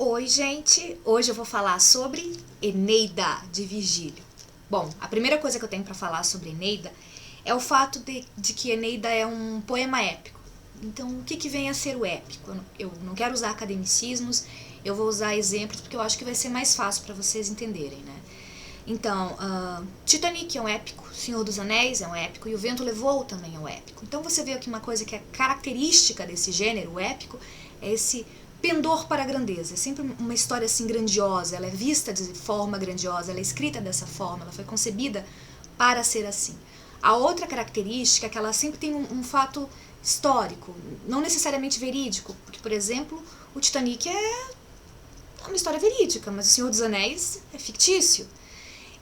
Oi, gente! Hoje eu vou falar sobre Eneida, de Virgílio. Bom, a primeira coisa que eu tenho para falar sobre Eneida é o fato de que Eneida é um poema épico. Então, o que vem a ser o épico? Eu não quero usar academicismos, eu vou usar exemplos porque eu acho que vai ser mais fácil para vocês entenderem, né? Então, Titanic é um épico, Senhor dos Anéis é um épico e O Vento Levou também é um épico. Então você vê aqui uma coisa que é característica desse gênero, o épico, é esse pendor para a grandeza. É sempre uma história assim grandiosa, ela é vista de forma grandiosa, ela é escrita dessa forma, ela foi concebida para ser assim. A outra característica é que ela sempre tem um fato histórico, não necessariamente verídico, porque, por exemplo, o Titanic é uma história verídica, mas o Senhor dos Anéis é fictício.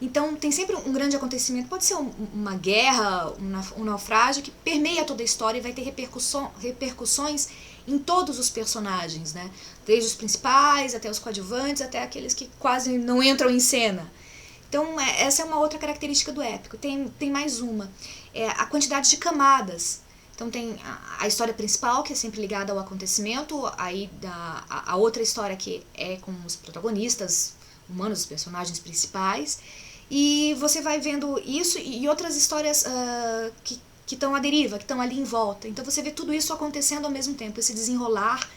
Então tem sempre um grande acontecimento, pode ser uma guerra, um naufrágio que permeia toda a história e vai ter repercussões em todos os personagens, né? Desde os principais, até os coadjuvantes, até aqueles que quase não entram em cena. Então essa é uma outra característica do épico. Tem mais uma, é a quantidade de camadas. Então tem a história principal, que é sempre ligada ao acontecimento, aí a outra história que é com os protagonistas humanos, os personagens principais, e você vai vendo isso e outras histórias que estão à deriva, que estão ali em volta. Então você vê tudo isso acontecendo ao mesmo tempo, esse desenrolar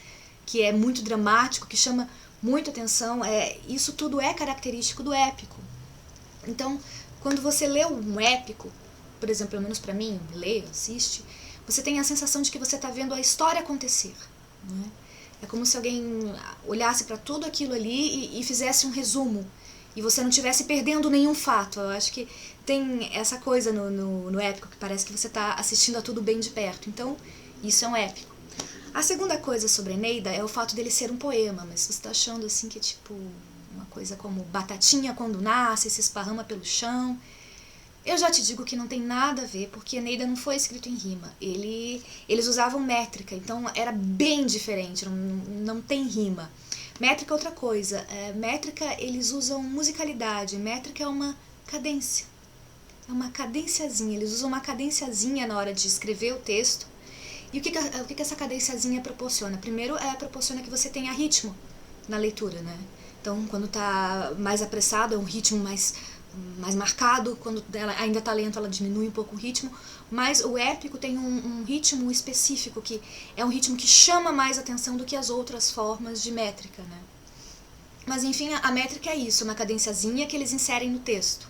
que é muito dramático, que chama muito atenção, isso tudo é característico do épico. Então, quando você lê um épico, por exemplo, pelo menos para mim, lê, assiste, você tem a sensação de que você está vendo a história acontecer, né? É como se alguém olhasse para tudo aquilo ali e fizesse um resumo, e você não estivesse perdendo nenhum fato. Eu acho que tem essa coisa no épico, que parece que você está assistindo a tudo bem de perto. Então, isso é um épico. A segunda coisa sobre Eneida é o fato dele ser um poema, mas você está achando assim que é tipo uma coisa como batatinha quando nasce, se esparrama pelo chão. Eu já te digo que não tem nada a ver, porque Eneida não foi escrito em rima. Eles usavam métrica, então era bem diferente, não tem rima. Métrica é outra coisa. Métrica, eles usam musicalidade. Métrica é uma cadência. É uma cadenciazinha. Eles usam uma cadenciazinha na hora de escrever o texto. E o que essa cadenciazinha proporciona? Primeiro, proporciona que você tenha ritmo na leitura, né? Então, quando está mais apressado, é um ritmo mais marcado. Quando ela ainda está lento, ela diminui um pouco o ritmo. Mas o épico tem um ritmo específico, que é um ritmo que chama mais atenção do que as outras formas de métrica, né? Mas enfim, a métrica é isso, uma cadenciazinha que eles inserem no texto.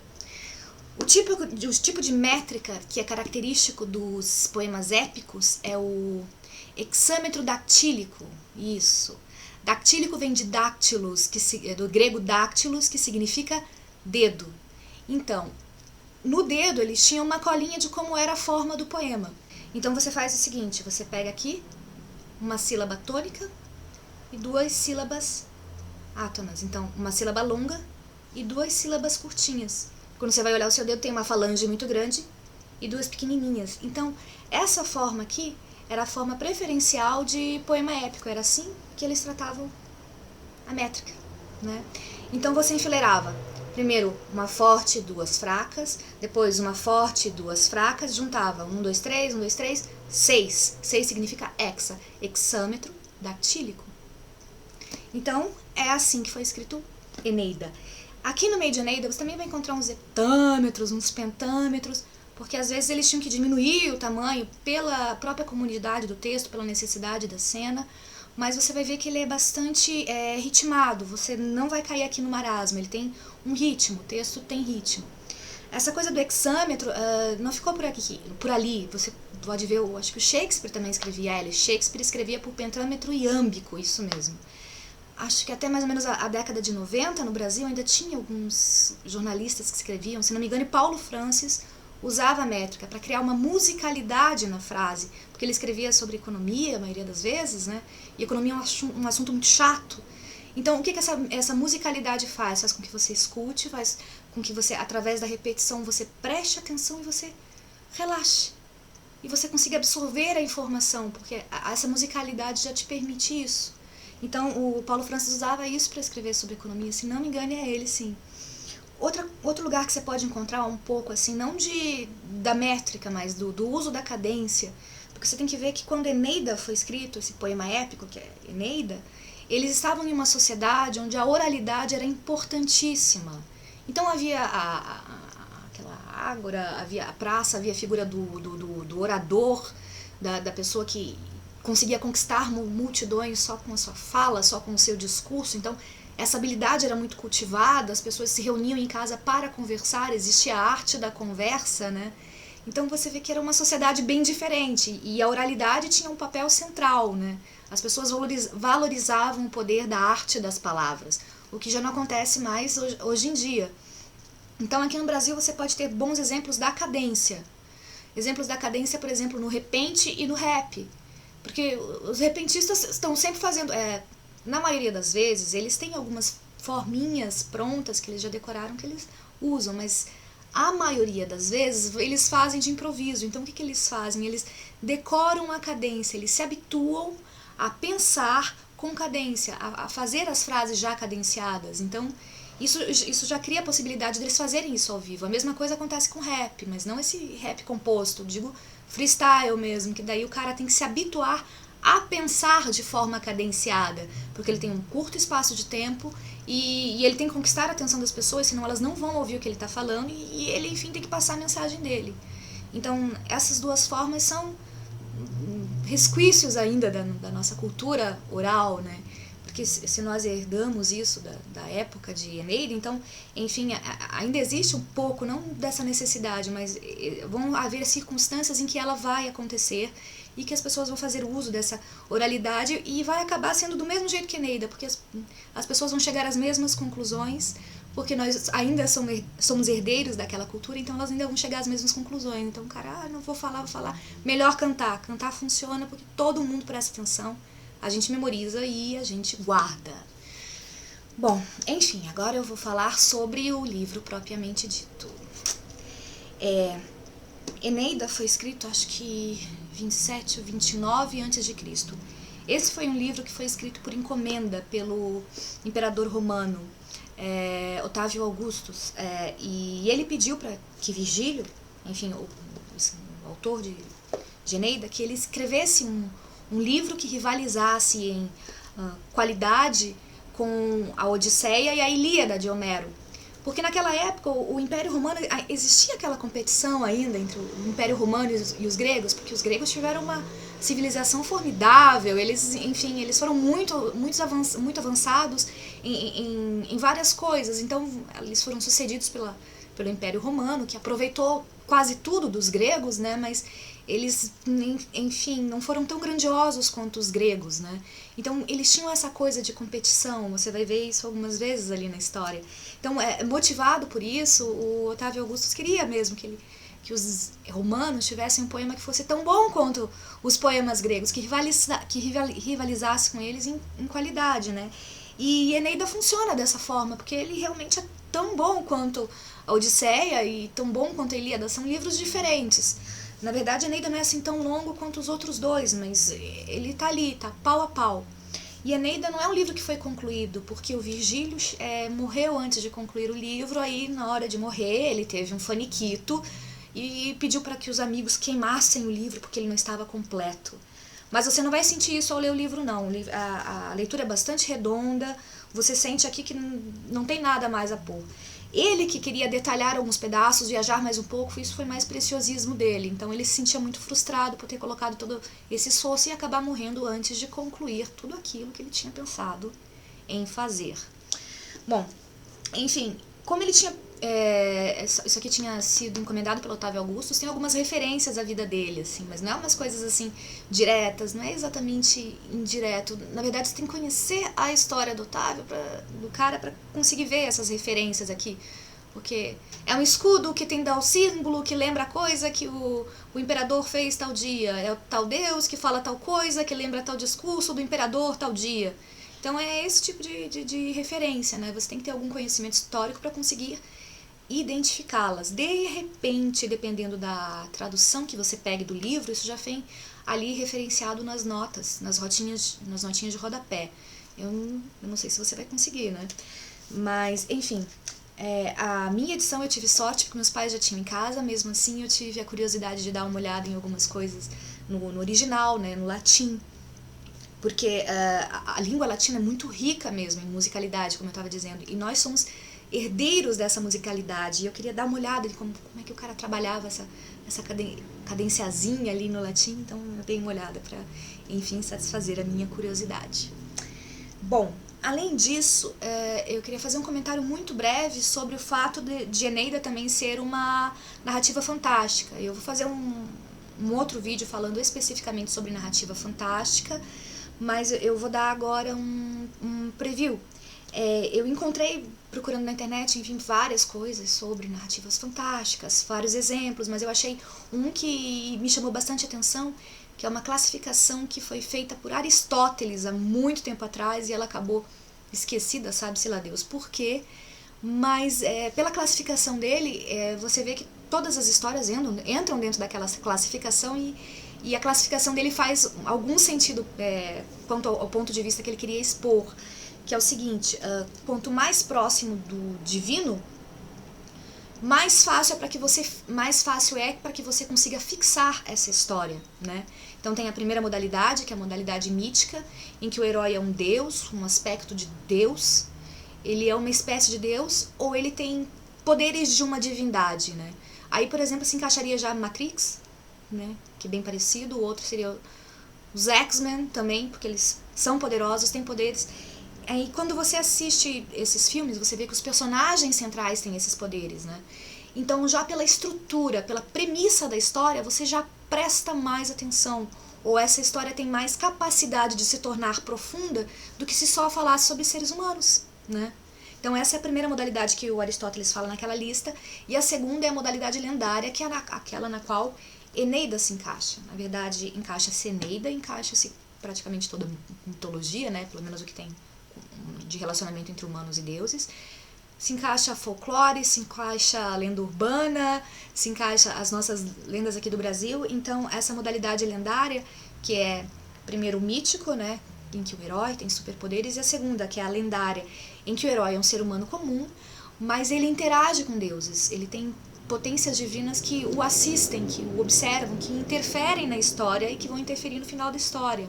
O tipo de métrica que é característico dos poemas épicos é o hexâmetro dactílico. Isso. Dactílico vem de dáctilos, do grego dáctilos, que significa dedo. Então, no dedo eles tinham uma colinha de como era a forma do poema. Então você faz o seguinte, você pega aqui uma sílaba tônica e duas sílabas átonas. Então, uma sílaba longa e duas sílabas curtinhas. Quando você vai olhar o seu dedo, tem uma falange muito grande e duas pequenininhas. Então, essa forma aqui era a forma preferencial de poema épico. Era assim que eles tratavam a métrica, né? Então, você enfileirava primeiro uma forte e duas fracas, depois uma forte e duas fracas, juntava 1, 2, 3, 1, 2, 3, 6. 6 significa hexa, hexâmetro dactílico. Então, é assim que foi escrito Eneida. Aqui no meio de Eneida você também vai encontrar uns heptâmetros, uns pentâmetros, porque às vezes eles tinham que diminuir o tamanho pela própria comunidade do texto, pela necessidade da cena, mas você vai ver que ele é bastante ritmado, você não vai cair aqui no marasmo, ele tem um ritmo, o texto tem ritmo. Essa coisa do hexâmetro não ficou por ali, você pode ver, eu acho que o Shakespeare também escrevia ele. Shakespeare escrevia por pentâmetro iâmbico, isso mesmo. Acho que até mais ou menos a década de 90 no Brasil ainda tinha alguns jornalistas que escreviam, se não me engano, Paulo Francis usava a métrica para criar uma musicalidade na frase, porque ele escrevia sobre economia a maioria das vezes, né? E economia é um assunto muito chato. Então, o que essa musicalidade faz? Faz com que você escute, faz com que você, através da repetição, você preste atenção e você relaxe. E você consiga absorver a informação, porque essa musicalidade já te permite isso. Então, o Paulo Francis usava isso para escrever sobre economia, se não me engano, é ele, sim. Outro lugar que você pode encontrar um pouco, assim, não da métrica, mas do uso da cadência, porque você tem que ver que quando Eneida foi escrito, esse poema épico, que é Eneida, eles estavam em uma sociedade onde a oralidade era importantíssima. Então havia aquela ágora, havia a praça, havia a figura do orador, da pessoa que conseguia conquistar multidões só com a sua fala, só com o seu discurso. Então essa habilidade era muito cultivada, as pessoas se reuniam em casa para conversar, existia a arte da conversa, né? Então você vê que era uma sociedade bem diferente e a oralidade tinha um papel central, né? As pessoas valorizavam o poder da arte das palavras, o que já não acontece mais hoje em dia. Então aqui no Brasil você pode ter bons exemplos da cadência. Exemplos da cadência, por exemplo, no repente e no rap. Porque os repentistas estão sempre fazendo... na maioria das vezes, eles têm algumas forminhas prontas que eles já decoraram que eles usam, mas a maioria das vezes eles fazem de improviso. Então o que eles fazem? Eles decoram a cadência, eles se habituam a pensar com cadência, a fazer as frases já cadenciadas. Então isso já cria a possibilidade deles fazerem isso ao vivo. A mesma coisa acontece com rap, mas não esse rap composto, digo freestyle mesmo, que daí o cara tem que se habituar a pensar de forma cadenciada, porque ele tem um curto espaço de tempo e ele tem que conquistar a atenção das pessoas, senão elas não vão ouvir o que ele está falando e ele, enfim, tem que passar a mensagem dele. Então, essas duas formas são resquícios ainda da nossa cultura oral, né? Porque se nós herdamos isso da época de Eneida, então, enfim, ainda existe um pouco, não dessa necessidade, mas vão haver circunstâncias em que ela vai acontecer e que as pessoas vão fazer uso dessa oralidade e vai acabar sendo do mesmo jeito que Eneida, porque as pessoas vão chegar às mesmas conclusões, porque nós ainda somos herdeiros daquela cultura, então elas ainda vão chegar às mesmas conclusões. Então, cara, não vou falar, melhor cantar. Cantar funciona porque todo mundo presta atenção, a gente memoriza e a gente guarda. Bom, enfim, agora eu vou falar sobre o livro propriamente dito. Eneida foi escrito, acho que 27 ou 29 a.C. Esse foi um livro que foi escrito por encomenda pelo imperador romano, Otávio Augustus, e ele pediu para que Virgílio, enfim, o autor de Eneida, que ele escrevesse um livro que rivalizasse em qualidade com a Odisseia e a Ilíada de Homero. Porque naquela época o Império Romano, existia aquela competição ainda entre o Império Romano e os gregos, porque os gregos tiveram uma civilização formidável, eles foram muito avançados em várias coisas. Então eles foram sucedidos pelo Império Romano, que aproveitou quase tudo dos gregos, né? Mas eles, enfim, não foram tão grandiosos quanto os gregos, né? Então eles tinham essa coisa de competição, você vai ver isso algumas vezes ali na história. Então, motivado por isso, o Otávio Augustus queria mesmo que os romanos tivessem um poema que fosse tão bom quanto os poemas gregos, que rivalizasse com eles em qualidade, né? E Eneida funciona dessa forma, porque ele realmente é tão bom quanto a Odisseia e tão bom quanto a Ilíada, são livros diferentes. Na verdade, Eneida não é assim tão longo quanto os outros dois, mas ele tá ali, tá pau a pau. E Eneida não é um livro que foi concluído, porque o Virgílio morreu antes de concluir o livro, aí na hora de morrer ele teve um faniquito e pediu para que os amigos queimassem o livro, porque ele não estava completo. Mas você não vai sentir isso ao ler o livro, não. A leitura é bastante redonda, você sente aqui que não tem nada mais a pôr. Ele que queria detalhar alguns pedaços, viajar mais um pouco, isso foi mais preciosismo dele. Então ele se sentia muito frustrado por ter colocado todo esse esforço e acabar morrendo antes de concluir tudo aquilo que ele tinha pensado em fazer. Bom, enfim, como ele tinha... isso aqui tinha sido encomendado pelo Otávio Augustus, tem algumas referências à vida dele, assim, mas não é umas coisas assim diretas, não é exatamente indireto. Na verdade, você tem que conhecer a história do Otávio, do cara, para conseguir ver essas referências aqui. Porque é um escudo que tem tal símbolo, que lembra a coisa que o imperador fez tal dia. É o tal Deus que fala tal coisa, que lembra tal discurso do imperador tal dia. Então é esse tipo de referência, né? Você tem que ter algum conhecimento histórico para conseguir identificá-las. De repente, dependendo da tradução que você pegue do livro, isso já vem ali referenciado nas notas, nas notinhas de rodapé. Eu não sei se você vai conseguir, né? Mas, enfim, a minha edição eu tive sorte porque meus pais já tinham em casa, mesmo assim eu tive a curiosidade de dar uma olhada em algumas coisas no original, né, no latim. porque a língua latina é muito rica mesmo em musicalidade, como eu estava dizendo, e nós somos herdeiros dessa musicalidade. E eu queria dar uma olhada de como é que o cara trabalhava essa cadenciazinha ali no latim, então eu dei uma olhada para, enfim, satisfazer a minha curiosidade. Bom, além disso, eu queria fazer um comentário muito breve sobre o fato de Eneida também ser uma narrativa fantástica. Eu vou fazer um outro vídeo falando especificamente sobre narrativa fantástica, mas eu vou dar agora um preview. Eu encontrei, procurando na internet, enfim, várias coisas sobre narrativas fantásticas, vários exemplos, mas eu achei um que me chamou bastante atenção, que é uma classificação que foi feita por Aristóteles há muito tempo atrás e ela acabou esquecida, sabe-se lá Deus por quê, mas pela classificação dele, você vê que todas as histórias entram dentro daquela classificação e a classificação dele faz algum sentido quanto ao ponto de vista que ele queria expor, que é o seguinte: quanto mais próximo do divino, mais fácil é para que você consiga fixar essa história, né? Então tem a primeira modalidade, que é a modalidade mítica, em que o herói é um deus, um aspecto de Deus, ele é uma espécie de Deus, ou ele tem poderes de uma divindade, né? Aí, por exemplo, se encaixaria já Matrix, né? Que é bem parecido. O outro seria os X-Men também, porque eles são poderosos, têm poderes. Aí quando você assiste esses filmes, você vê que os personagens centrais têm esses poderes, né? Então já pela estrutura, pela premissa da história, você já presta mais atenção. Ou essa história tem mais capacidade de se tornar profunda do que se só falasse sobre seres humanos, né? Então essa é a primeira modalidade que o Aristóteles fala naquela lista. E a segunda é a modalidade lendária, que é aquela na qual Eneida se encaixa. Na verdade, encaixa-se Eneida, encaixa-se praticamente toda a mitologia, né? Pelo menos o que tem de relacionamento entre humanos e deuses. Se encaixa folclore, se encaixa a lenda urbana, se encaixa as nossas lendas aqui do Brasil. Então, essa modalidade lendária, que é primeiro o mítico, né, em que o herói tem superpoderes, e a segunda, que é a lendária, em que o herói é um ser humano comum, mas ele interage com deuses, ele tem potências divinas que o assistem, que o observam, que interferem na história e que vão interferir no final da história.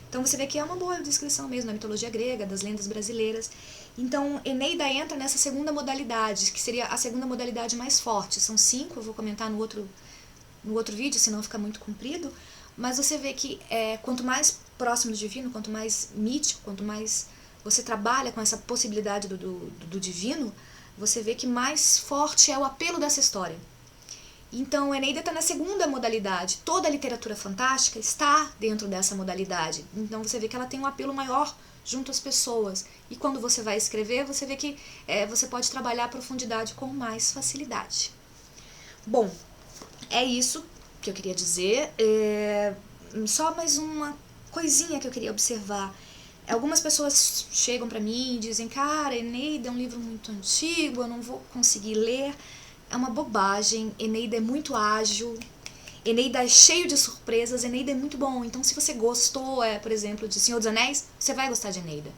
Então você vê que é uma boa descrição mesmo da mitologia grega, das lendas brasileiras. Então Eneida entra nessa segunda modalidade, que seria a segunda modalidade mais forte. São 5, eu vou comentar no outro vídeo, senão fica muito comprido. Mas você vê que quanto mais próximo do divino, quanto mais mítico, quanto mais você trabalha com essa possibilidade do divino, você vê que mais forte é o apelo dessa história. Então, Eneida está na segunda modalidade. Toda a literatura fantástica está dentro dessa modalidade. Então, você vê que ela tem um apelo maior junto às pessoas. E quando você vai escrever, você vê que você pode trabalhar a profundidade com mais facilidade. Bom, é isso que eu queria dizer. Só mais uma coisinha que eu queria observar. Algumas pessoas chegam para mim e dizem: cara, Eneida é um livro muito antigo, eu não vou conseguir ler. É uma bobagem. Eneida é muito ágil, Eneida é cheio de surpresas, Eneida é muito bom. Então, se você gostou, por exemplo, de Senhor dos Anéis, você vai gostar de Eneida.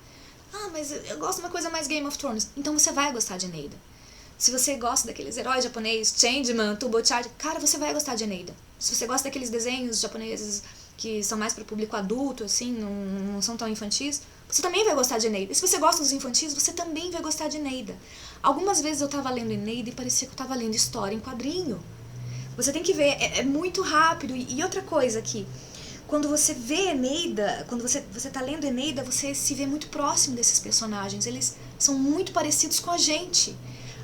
Ah, mas eu gosto de uma coisa mais Game of Thrones. Então você vai gostar de Eneida. Se você gosta daqueles heróis japoneses, Changeman, Turbochard, cara, você vai gostar de Eneida. Se você gosta daqueles desenhos japoneses que são mais para público adulto, assim, não são tão infantis, você também vai gostar de Eneida. E se você gosta dos infantis, você também vai gostar de Eneida. Algumas vezes eu tava lendo Eneida e parecia que eu tava lendo história em quadrinho. Você tem que ver, é muito rápido. E outra coisa aqui, quando você vê Eneida, quando você tá lendo Eneida, você se vê muito próximo desses personagens. Eles são muito parecidos com a gente.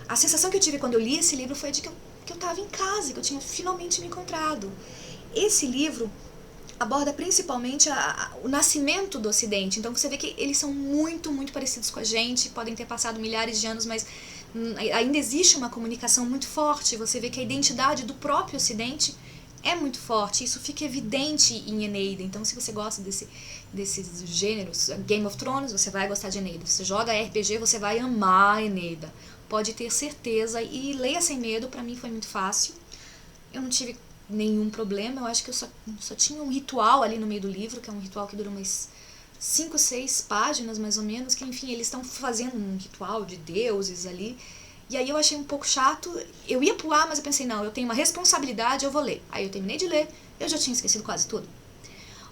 A sensação que eu tive quando eu li esse livro foi de que eu tava em casa, que eu tinha finalmente me encontrado. Esse livro aborda principalmente o nascimento do Ocidente. Então você vê que eles são muito, muito parecidos com a gente, podem ter passado milhares de anos, mas ainda existe uma comunicação muito forte. Você vê que a identidade do próprio Ocidente é muito forte. Isso fica evidente em Eneida. Então, se você gosta desses gêneros, Game of Thrones, você vai gostar de Eneida. Se você joga RPG, você vai amar Eneida. Pode ter certeza. E leia sem medo, pra mim foi muito fácil. Eu não tive nenhum problema. Eu acho que eu só tinha um ritual ali no meio do livro, que é um ritual que dura umas 5, 6 páginas, mais ou menos, que, enfim, eles estão fazendo um ritual de deuses ali. E aí eu achei um pouco chato. Eu ia pular, mas eu pensei, não, eu tenho uma responsabilidade, eu vou ler. Aí eu terminei de ler, eu já tinha esquecido quase tudo.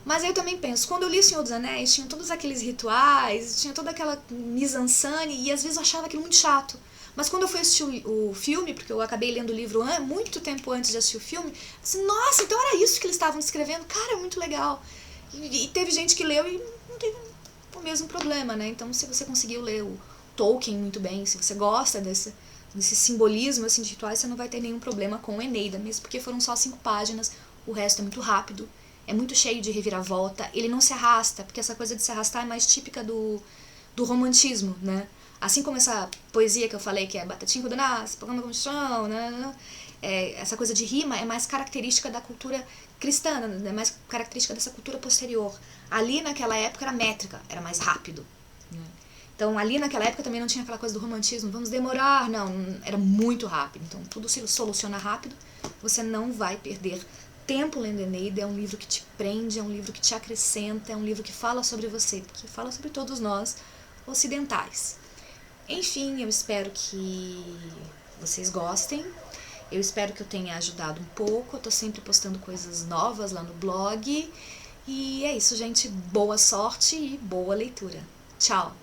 Mas aí eu também penso, quando eu li O Senhor dos Anéis, tinha todos aqueles rituais, tinha toda aquela mise-en-scène, e às vezes eu achava aquilo muito chato. Mas quando eu fui assistir o filme, porque eu acabei lendo o livro muito tempo antes de assistir o filme, eu disse, nossa, então era isso que eles estavam escrevendo? Cara, é muito legal. E teve gente que leu e não teve o mesmo problema, né? Então, se você conseguiu ler o Tolkien muito bem, se você gosta desse simbolismo assim, de rituais, você não vai ter nenhum problema com o Eneida, mesmo porque foram só 5 páginas, o resto é muito rápido, é muito cheio de reviravolta, ele não se arrasta, porque essa coisa de se arrastar é mais típica do romantismo, né? Assim como essa poesia que eu falei, que é batatinha quando nasce, pagando como chão, né? Essa coisa de rima é mais característica da cultura cristã, é mais característica dessa cultura posterior. Ali naquela época era métrica, era mais rápido, né? Então, ali naquela época também não tinha aquela coisa do romantismo, vamos demorar, não, era muito rápido. Então, tudo se soluciona rápido, você não vai perder tempo lendo Eneida, é um livro que te prende, é um livro que te acrescenta, é um livro que fala sobre você, porque fala sobre todos nós ocidentais. Enfim, eu espero que vocês gostem, eu espero que eu tenha ajudado um pouco, eu tô sempre postando coisas novas lá no blog, e é isso, gente, boa sorte e boa leitura. Tchau!